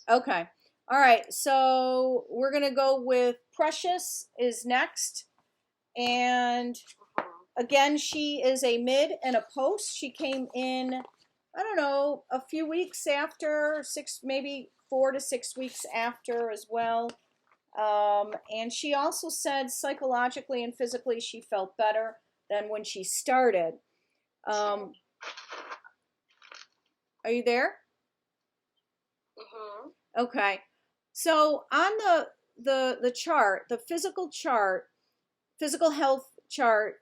Okay. All right. So we're going to go with Precious is next. And Mm-hmm. again, she is a mid and a post. She came in, I don't know, a few weeks after, six, maybe 4 to 6 weeks after as well. And she also said psychologically and physically she felt better than when she started. Um, are you there? Mm-hmm. Okay. So on the chart, the physical health chart,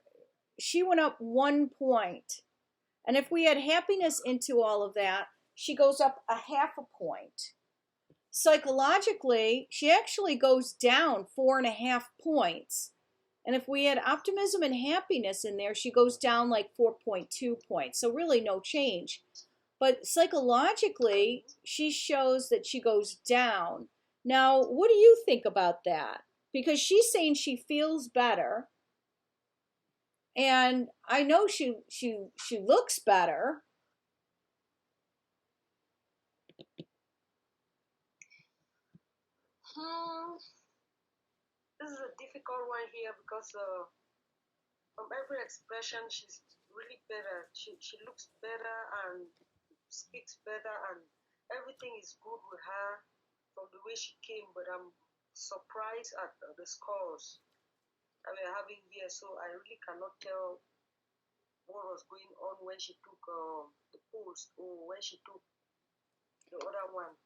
she went up 1 point. And if we add happiness into all of that, she goes up a half a point. Psychologically, she actually goes down 4.5 points. And if we add optimism and happiness in there, she goes down like 4.2 points. So really no change. But psychologically, she shows that she goes down. Now, what do you think about that? Because she's saying she feels better, and I know she looks better. Hmm. This is a difficult one here because from every expression, she's really better. She looks better and speaks better, and everything is good with her from the way she came. But I'm surprised at the scores that we're having here, so I really cannot tell what was going on when she took the post or when she took the other one.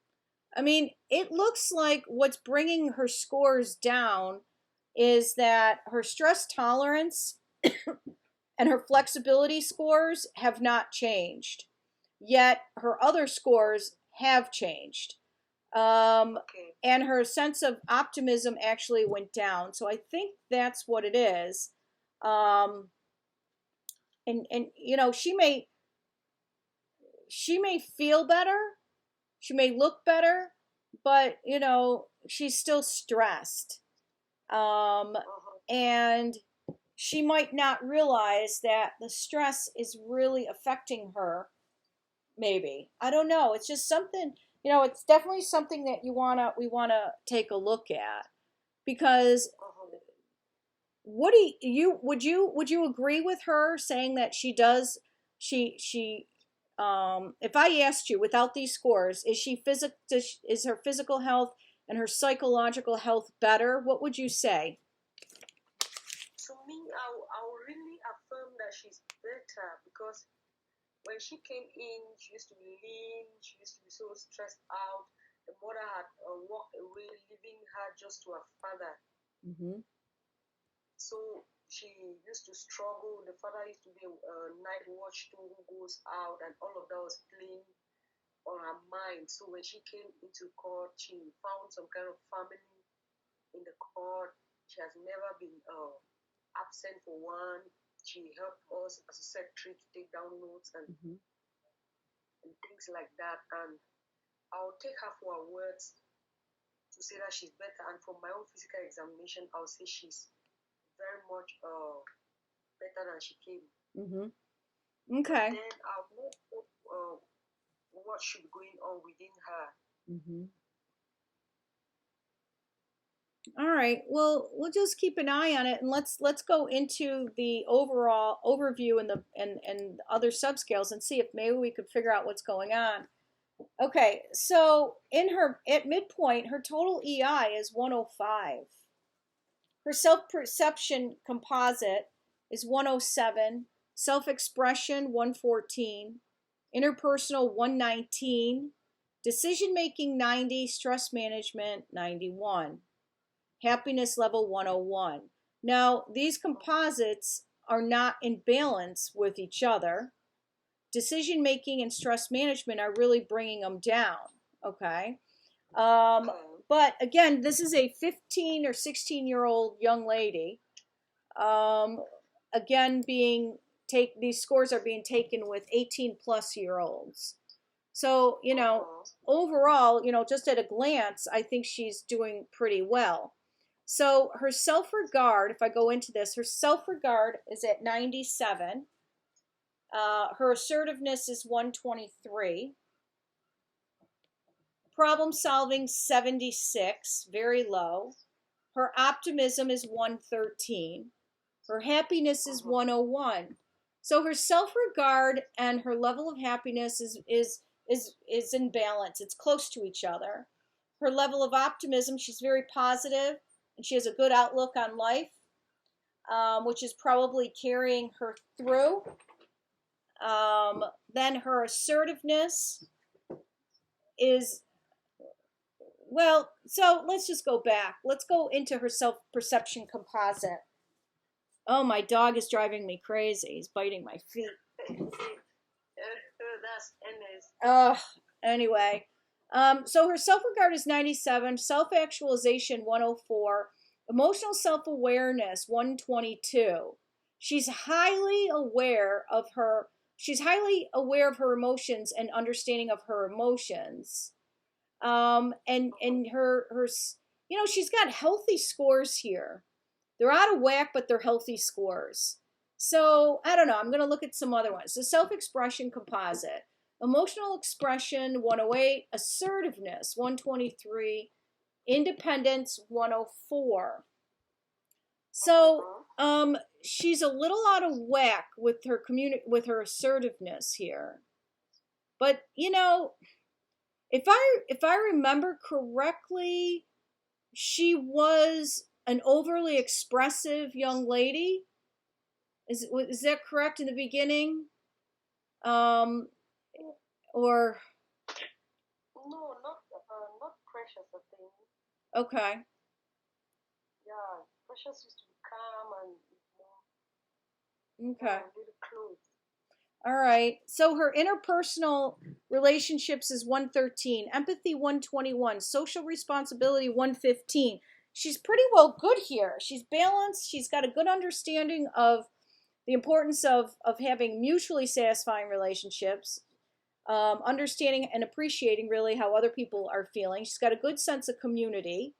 I mean, it looks like what's bringing her scores down is that her stress tolerance and her flexibility scores have not changed. Yet her other scores have changed. Okay. And her sense of optimism actually went down. So I think that's what it is. Um, and she may feel better, she may look better, but she's still stressed. Uh-huh. And she might not realize that the stress is really affecting her. Maybe, I don't know, it's just something, it's definitely something that we want to take a look at, because Uh-huh. what do you would you agree with her saying that she does she if I asked you without these scores, is her physical health and her psychological health better, what would you say? To me, I'll really affirm that she's better because when she came in, she used to be lean, she used to be so stressed out. The mother had walked away, leaving her just to her father. Mm-hmm. So she used to struggle. The father used to be a night watch too, who goes out, and all of that was playing on her mind. So when she came into court, she found some kind of family in the court. She has never been absent for one. She helped us as a secretary to take down notes Mm-hmm. and things like that. And I'll take her for her words to say that she's better. And from my own physical examination, I'll say she's very much better than she came. Mm-hmm. But Okay. then I'll know what should be going on within her. Mm-hmm. All right. Well, we'll just keep an eye on it, and let's go into the overall overview and the other subscales and see if maybe we could figure out what's going on. Okay. So in her at midpoint, her total EI is 105. Her self-perception composite is 107. Self-expression 114. Interpersonal 119. Decision making 90. Stress management 91. Happiness level 101. Now, these composites are not in balance with each other. Decision making and stress management are really bringing them down. Okay. Um, Okay. but again, this is a 15 or 16-year-old young lady. Um, again, these scores are being taken with 18-plus-year-olds. So, Uh-huh. overall, just at a glance, I think she's doing pretty well. So her self regard, if I go into this, her self regard is at 97. Her assertiveness is 123. problem solving 76, very low. Her optimism is 113. Her happiness is 101. So her self-regard and her level of happiness is in balance. It's close to each other. Her level of optimism, she's very positive and she has a good outlook on life, which is probably carrying her through. Then her assertiveness is, well, so let's just go back. Let's go into her self-perception composite. Oh, my dog is driving me crazy. He's biting my feet. That's NS. Anyway. So her self-regard is 97, self-actualization 104, emotional self-awareness 122. She's highly aware of her emotions and understanding of her emotions. And her she's got healthy scores here. They're out of whack, but they're healthy scores. So I don't know. I'm going to look at some other ones. The self-expression composite. Emotional expression 108, assertiveness 123, independence 104. So she's a little out of whack with her with her assertiveness here. But if I remember correctly, she was an overly expressive young lady. Is that correct in the beginning? Or no, not Precious, I think. Okay. Yeah, Precious used to be calm and Okay. really close. All right. So her interpersonal relationships is 113, empathy 121, social responsibility 115. She's pretty well good here. She's balanced. She's got a good understanding of the importance of having mutually satisfying relationships, understanding and appreciating really how other people are feeling. She's got a good sense of community.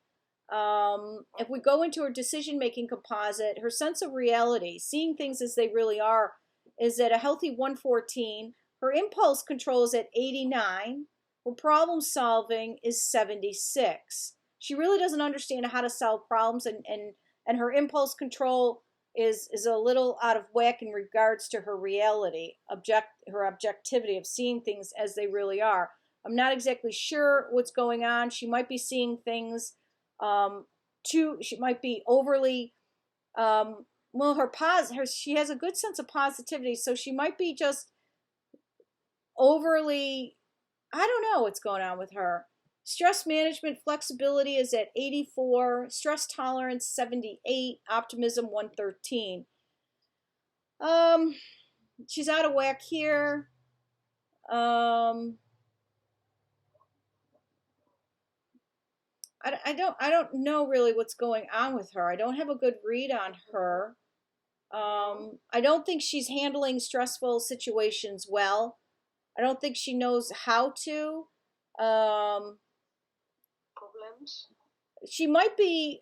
If we go into her decision-making composite, her sense of reality, seeing things as they really are, is at a healthy 114. Her impulse control is at 89. Her problem solving is 76. She really doesn't understand how to solve problems, and her impulse control is a little out of whack in regards to her reality, her objectivity of seeing things as they really are. I'm not exactly sure what's going on. She might be seeing things she might be overly she has a good sense of positivity, so she might be just overly, I don't know what's going on with her. Stress management flexibility is at 84, stress tolerance 78, optimism 113. She's out of whack here. I don't know really what's going on with her. I don't have a good read on her. I don't think she's handling stressful situations well. I don't think she knows how to. Problems. She might be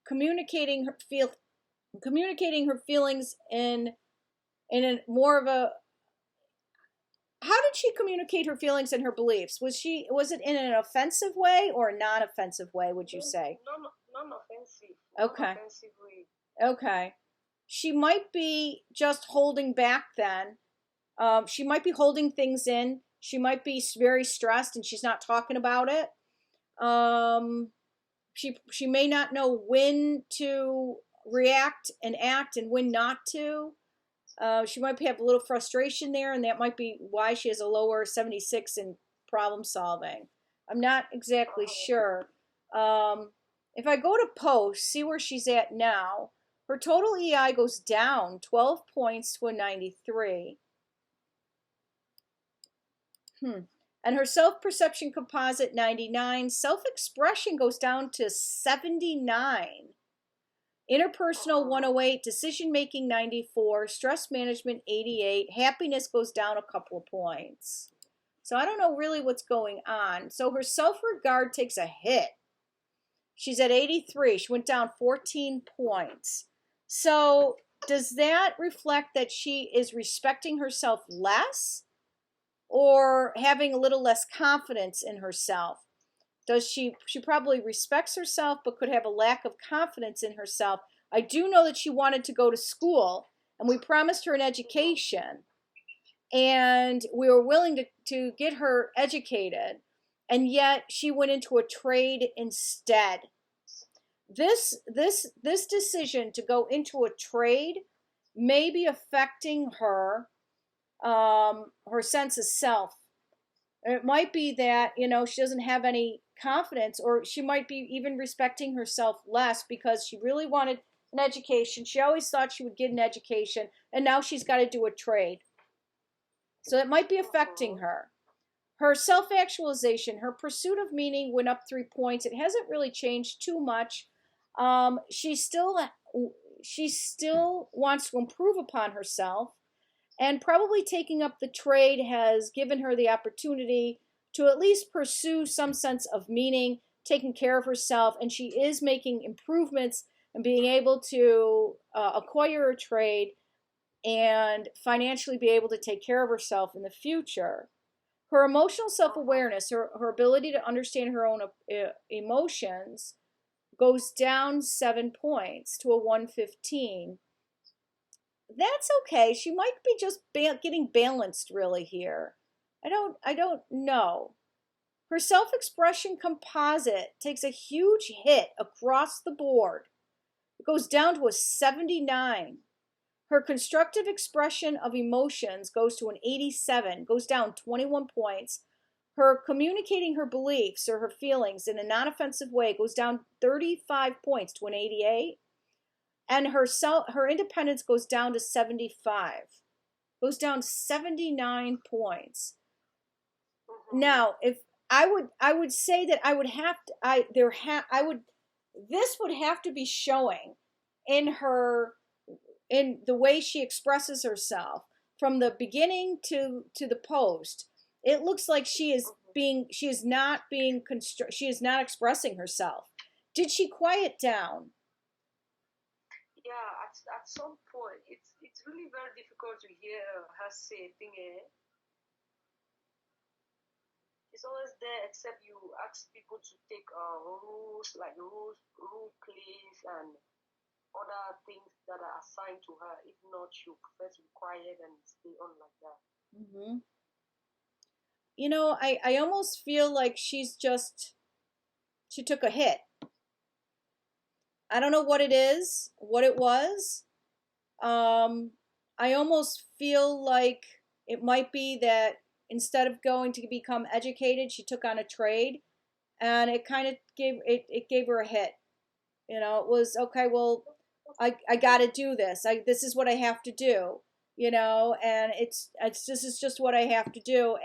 communicating her feelings in a more of a, how did she communicate her feelings and her beliefs? Was it in an offensive way or a non-offensive way, would you say? Non-offensive. Okay. Non-offensive way. Okay. She might be just holding back then. She might be holding things in. She might be very stressed and she's not talking about it. She may not know when to react and act and when not to. She might have a little frustration there, and that might be why she has a lower 76 in problem solving. I'm not exactly sure. If I go to post, see where she's at now, her total EI goes down 12 points to a 93. And her self-perception composite 99. Self-expression goes down to 79. Interpersonal 108, decision-making 94, stress management 88, happiness goes down a couple of points. So I don't know really what's going on. So her self-regard takes a hit. She's at 83. She went down 14 points. So does that reflect that she is respecting herself less or having a little less confidence in herself? She probably respects herself, but could have a lack of confidence in herself. I do know that she wanted to go to school, and we promised her an education, and we were willing to get her educated, and yet she went into a trade instead. This decision to go into a trade may be affecting her, her sense of self. It might be that, she doesn't have any confidence, or she might be even respecting herself less because she really wanted an education. She always thought she would get an education, and now she's got to do a trade. So it might be affecting her. Her self-actualization, her pursuit of meaning went up 3 points. It hasn't really changed too much. She still wants to improve upon herself, and probably taking up the trade has given her the opportunity to at least pursue some sense of meaning, taking care of herself, and she is making improvements and being able to acquire a trade and financially be able to take care of herself in the future. Her emotional self-awareness, her ability to understand her own emotions, goes down 7 points to a 115. That's okay. She might be just getting balanced really here. I don't know. Her self-expression composite takes a huge hit across the board. It goes down to a 79. Her constructive expression of emotions goes to an 87, goes down 21 points. Her communicating her beliefs or her feelings in a non-offensive way goes down 35 points to an 88. And her independence goes down to 75. Goes down 79 points. Now, if I would say that I would have to this would have to be showing in the way she expresses herself from the beginning to the post. It looks like she is not expressing herself. Did she quiet down? Yeah, at some point, it's really very difficult to hear her say thing. It's always there, except you ask people to take rules like rule plays and other things that are assigned to her. If not, she'll prefer to be quiet and stay on like that. Mm-hmm. I almost feel like she took a hit. I don't know what it was. I almost feel like it might be that instead of going to become educated, she took on a trade, and it kind of gave her a hit. It was okay. Well, I got to do this. This is what I have to do. And this is just what I have to do.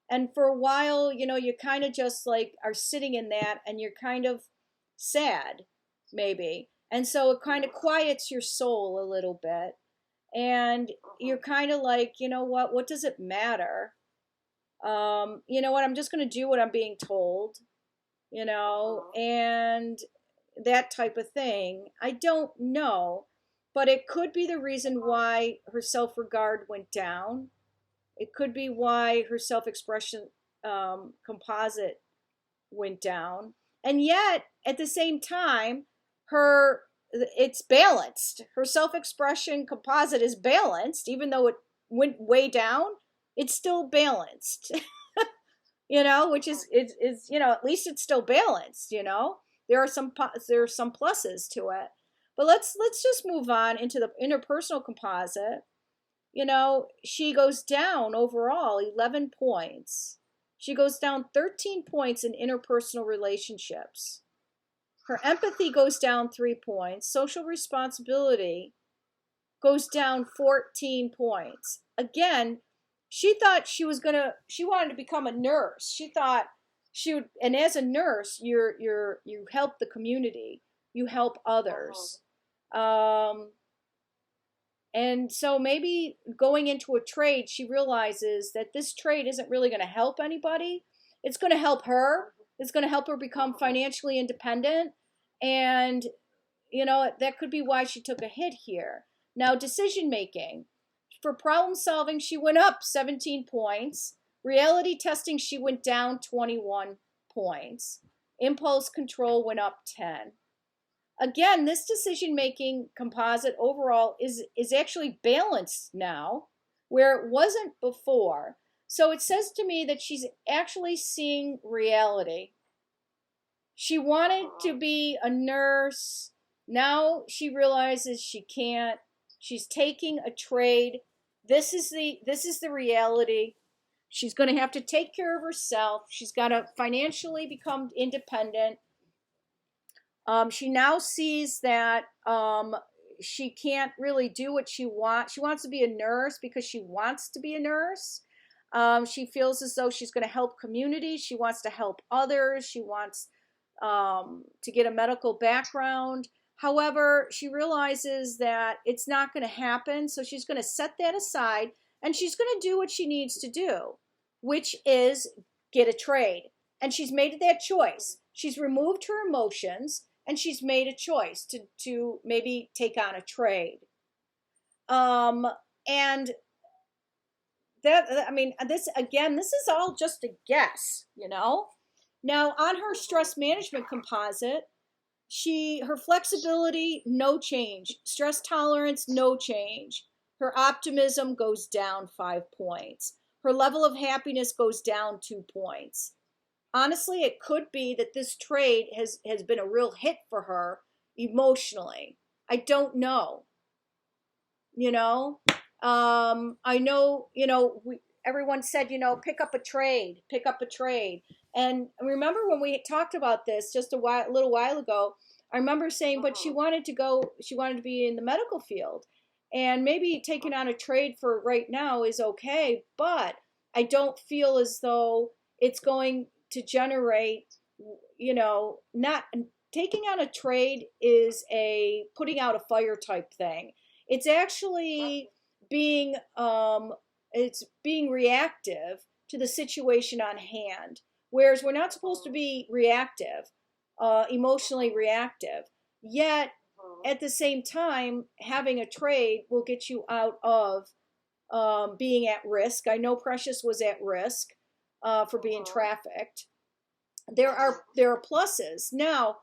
And for a while, you kind of just like are sitting in that, and you're kind of sad, maybe. And so it kind of quiets your soul a little bit. And you're kind of like, what does it matter? You know what, I'm just going to do what I'm being told, and that type of thing. I don't know, but it could be the reason why her self-regard went down. It could be why her self-expression composite went down. And yet, at the same time, it's balanced. Her self-expression composite is balanced, even though it went way down. It's still balanced, which is at least it's still balanced. There are some pluses to it. But let's just move on into the interpersonal composite. She goes down overall 11 points. She goes down 13 points in interpersonal relationships. Her empathy goes down 3 points. Social responsibility goes down 14 points. Again, she thought she wanted to become a nurse. She thought she would, and as a nurse, you help the community. You help others. And so maybe going into a trade, she realizes that this trade isn't really going to help anybody. It's going to help her. It's going to help her become financially independent. And, that could be why she took a hit here. Now, decision making. For problem solving, she went up 17 points. Reality testing, she went down 21 points. Impulse control went up 10. Again, this decision-making composite overall is actually balanced now, where it wasn't before. So it says to me that she's actually seeing reality. She wanted to be a nurse. Now she realizes she can't. She's taking a trade. This is the reality. She's going to have to take care of herself. She's got to financially become independent. She now sees that she can't really do what she wants. She wants to be a nurse because she wants to be a nurse. She feels as though she's going to help communities. She wants to help others. She wants to get a medical background. However, she realizes that it's not going to happen. So she's going to set that aside and she's going to do what she needs to do, which is get a trade. And she's made that choice. She's removed her emotions and she's made a choice to maybe take on a trade. And that, I mean, this is all just a guess, you know? Now, on her stress management composite, her flexibility, no change. Stress tolerance, no change. Her optimism goes down 5 points. Her level of happiness goes down 2 points. Honestly, it could be that this trade has been a real hit for her emotionally. I don't know. You know, I know, everyone said, pick up a trade, And remember when we talked about this just a little while ago, I remember saying, but she wanted to be in the medical field. And maybe taking on a trade for right now is okay, but I don't feel as though it's going to generate, not taking on a trade is a putting out a fire type thing. It's actually being reactive to the situation on hand. Whereas we're not supposed to be reactive, emotionally reactive. Yet, at the same time, having a trade will get you out of being at risk. I know Precious was at risk for being trafficked. There are pluses. Now,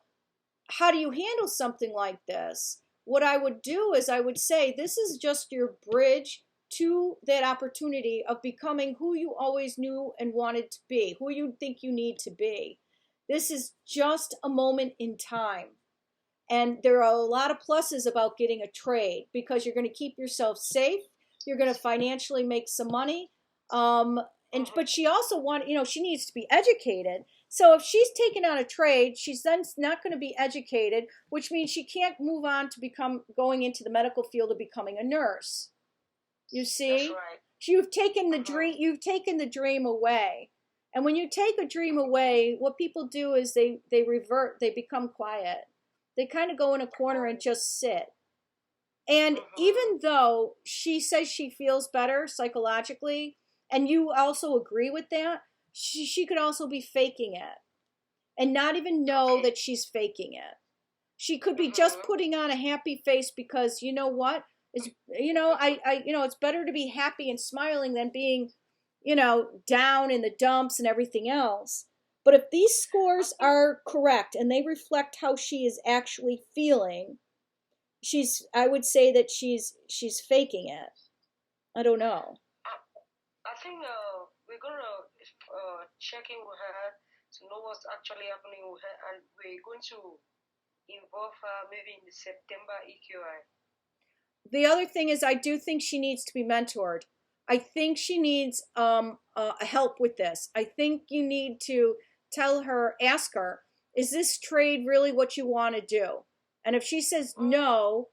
how do you handle something like this? What I would do is I would say this is just your bridge to that opportunity of becoming who you always knew and wanted to be, who you think you need to be. This is just a moment in time. And there are a lot of pluses about getting a trade because you're going to keep yourself safe. You're going to financially make some money. But she also she needs to be educated. So if she's taken on a trade, she's then not going to be educated, which means she can't move on to going into the medical field of becoming a nurse. You see? That's right. You've taken the dream away. And when you take a dream away, what people do is they revert, they become quiet. They kind of go in a corner and just sit. And even though she says she feels better psychologically, and you also agree with that, she could also be faking it and not even know that she's faking it. She could be just putting on a happy face because you know what? It's it's better to be happy and smiling than being, down in the dumps and everything else. But if these scores are correct and they reflect how she is actually feeling, I would say that she's faking it. I don't know. I think we're gonna check in with her to know what's actually happening with her, and we're going to involve her maybe in the September EQi. The other thing is, I do think she needs to be mentored. I think she needs help with this. I think you need to ask her, is this trade really what you want to do? And if she says no,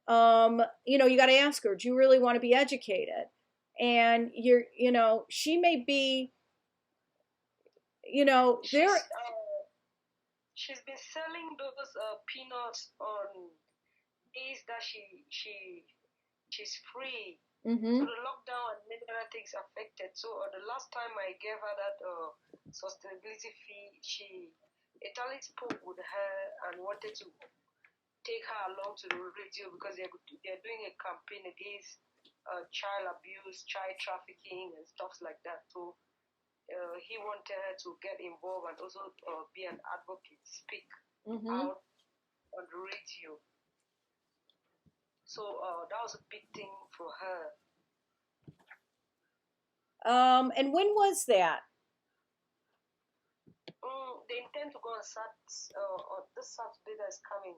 you got to ask her, do you really want to be educated? And she may be, she's been selling those peanuts on days that she's free. Mm-hmm. So the lockdown and many other things affected. So the last time I gave her that sustainability fee, she Italy spoke with her and wanted to take her along to the radio because they're doing a campaign against child abuse, child trafficking, and stuff like that. So he wanted her to get involved and also be an advocate, speak Mm-hmm. out on the radio. So that was a big thing for her. And when was that? They intend to go on this Saturday that's coming.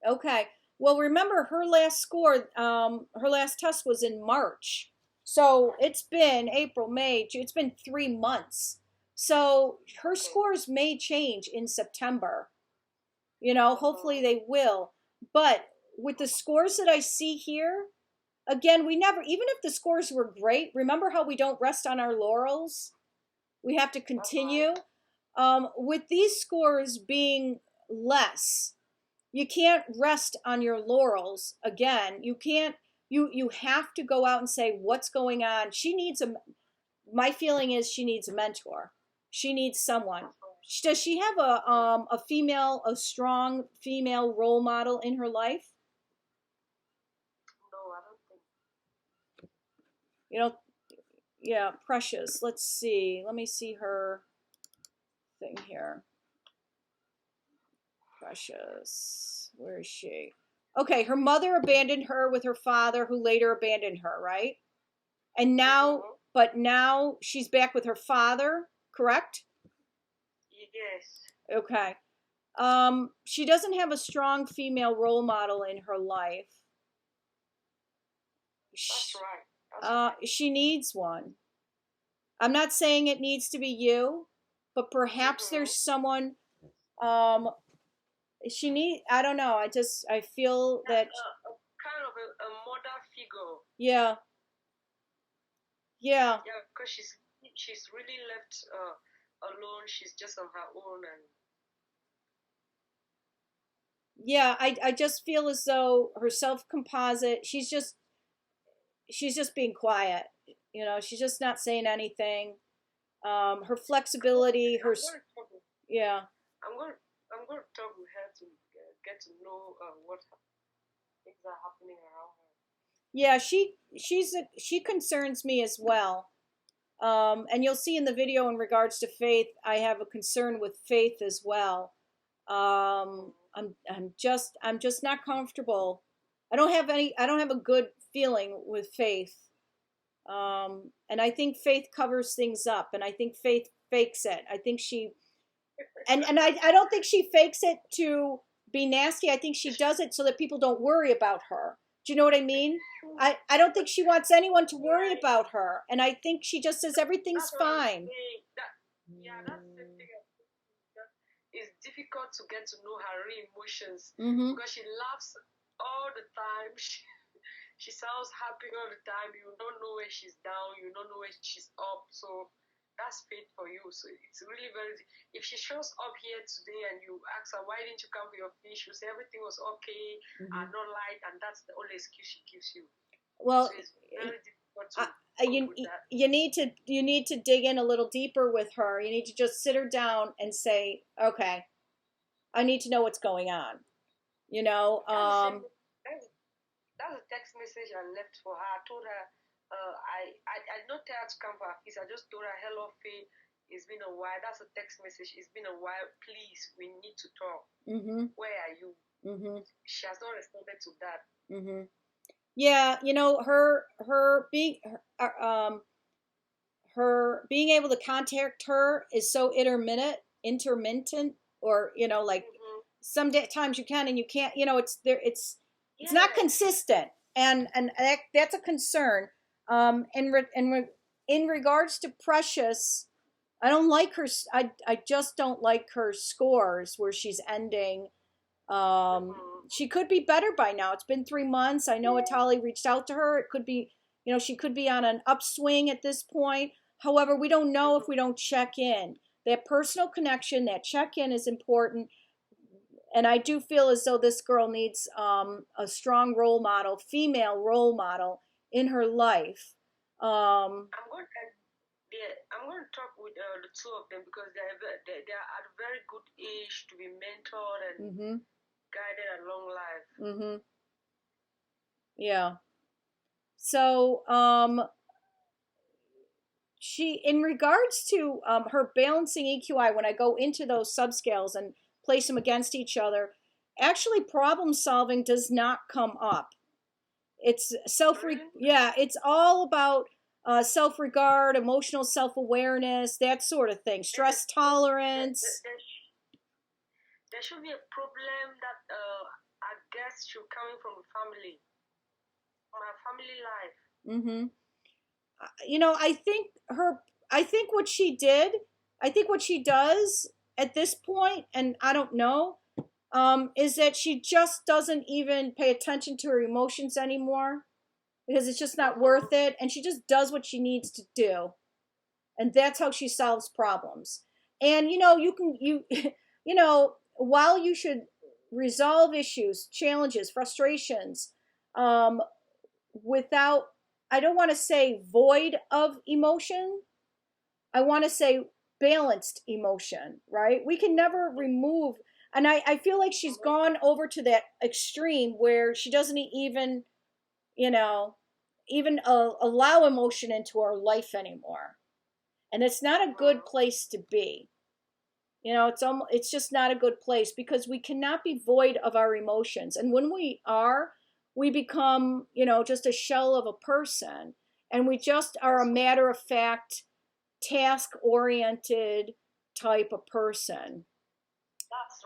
Okay. Well, remember her last score, her last test was in March. So it's been April, May, June, it's been 3 months. So her Okay. scores may change in September. You know, hopefully they will. But with the scores that I see here, again, we never, even if the scores were great, remember how we don't rest on our laurels? We have to continue. With these scores being less, you can't rest on your laurels again. You can't, you have to go out and say what's going on. She needs my feeling is she needs a mentor. She needs someone. Does she have a strong female role model in her life? No, I don't think. You know, yeah, Precious. Let's see. Let me see her thing here. Precious. Where is she? Okay, her mother abandoned her with her father, who later abandoned her, right? And now, but now she's back with her father, correct? Yes. Okay. She doesn't have a strong female role model in her life. That's right. That's right. She needs one. I'm not saying it needs to be you, but perhaps there's someone. She need. I don't know. I feel that. Kind of a mother figure. Yeah. Yeah. Yeah, because she's really left alone. She's just on her own and. Yeah, I just feel as though her self composite. She's just being quiet. You know, she's just not saying anything. Her flexibility, her yeah. I'm going to talk with her to get to know what things are happening around her. Yeah, she concerns me as well. And you'll see in the video in regards to Faith, I have a concern with Faith as well. I'm just not comfortable. I don't have a good feeling with Faith. And I think Faith covers things up, and I think Faith fakes it. I think I don't think she fakes it to be nasty. I think she does it so that people don't worry about her. Do you know what I mean? I don't think she wants anyone to worry about her, and I think she just says everything's fine. That's the thing. It's difficult to get to know her real emotions because she laughs all the time. She sounds happy all the time. You don't know when she's down. You don't know when she's up. So that's Faith for you. So it's really very. If she shows up here today and you ask her why didn't you come for your fish, she'll say everything was okay and not light, and that's the only excuse she gives you. Well, so it's very difficult to you need to dig in a little deeper with her. You need to just sit her down and say, okay, I need to know what's going on. You know. That's a text message I left for her. I told her I not tell her to come for her fees. I just told her, hello, Faye. It's been a while. That's a text message. It's been a while. Please, we need to talk. Where are you? She has not responded to that. Yeah, you know, her being able to contact her is so intermittent, or you know, like some times you can and you can't. You know, it's there. It's not consistent, and that's a concern. In regards to Precious, I don't like her. I just don't like her scores where she's ending. She could be better by now. It's been 3 months. I know Atali reached out to her. It could be, you know, she could be on an upswing at this point. However, we don't know if we don't check in. That personal connection, that check in is important. And I do feel as though this girl needs a strong role model, female role model in her life. I'm going to talk with the two of them because they are at a very good age to be mentored and guided along life. Yeah. So in regards to her balancing EQi, when I go into those subscales and place them against each other, actually problem solving does not come up. It's Really? yeah, it's all about self-regard, emotional self-awareness, that sort of thing, stress tolerance. There should be a problem that I guess should coming from the family, from her family life. Mm-hmm. You know, I think what she did, I think what she does at this point, and I don't know, is that she just doesn't even pay attention to her emotions anymore because it's just not Mm-hmm. worth it, and she just does what she needs to do, and that's how she solves problems. And you know, you know, while you should resolve issues, challenges, frustrations, um, without, I don't want to say void of emotion, I want to say balanced emotion, right? We can never remove, and I feel like she's Mm-hmm. gone over to that extreme where she doesn't even, you know, even allow emotion into her life anymore. And it's not a good Mm-hmm. place to be. You know, it's just not a good place because we cannot be void of our emotions. And when we are, we become, you know, just a shell of a person, and we just are a Yes, we do. matter of fact, task oriented type of person. That's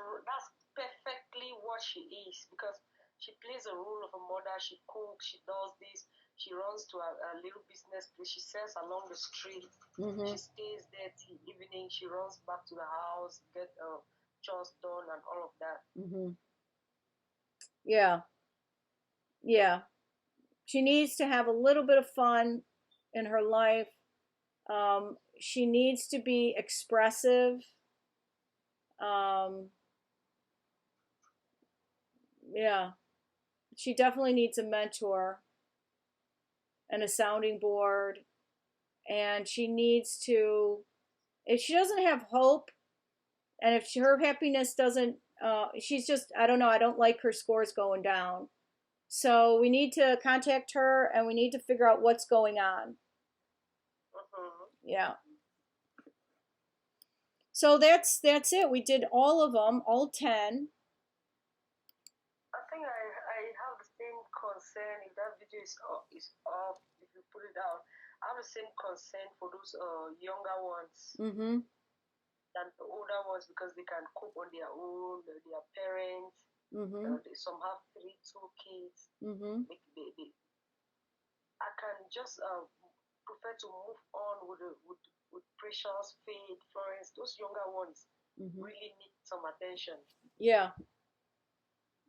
perfectly what she is because she plays a role of a mother. She cooks, she does this, she runs to a little business place, she sells along the street, Mm-hmm. she stays there till evening, she runs back to the house, get chores done and all of that. Mm-hmm. Yeah, yeah. She needs to have a little bit of fun in her life. She needs to be expressive. Um, yeah, she definitely needs a mentor and a sounding board. And she needs to, if she doesn't have hope, and if her happiness doesn't, she's just, I don't know, I don't like her scores going down. So we need to contact her and we need to figure out what's going on. Mm-hmm. Yeah. So that's it. We did all of them, all 10. I think I have the same concern if that video is off, if you put it out. I have the same concern for those younger ones Mm-hmm. than the older ones because they can cope on their own, their parents. Mm-hmm. Some have three, two kids. Mm-hmm. I can just prefer to move on with Precious, Faith, Florence. Those younger ones Mm-hmm. really need some attention. Yeah.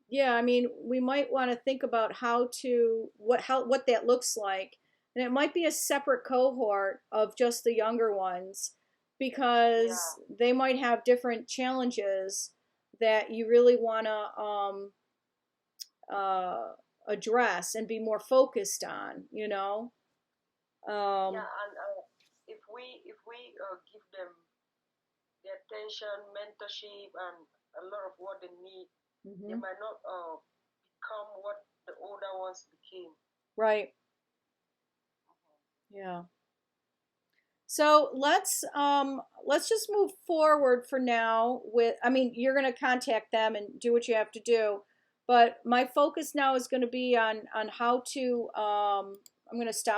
Yeah, I mean, we might want to think about what that looks like. And it might be a separate cohort of just the younger ones because Yeah, they might have different challenges that you really want to uh, address and be more focused on, you know? yeah, Um, and if we give them the attention, mentorship, and a lot of what they need, they mhm. might not become what the older ones became. Right. Yeah. So let's just move forward for now with, I mean, you're going to contact them and do what you have to do, but my focus now is going to be on how to I'm going to stop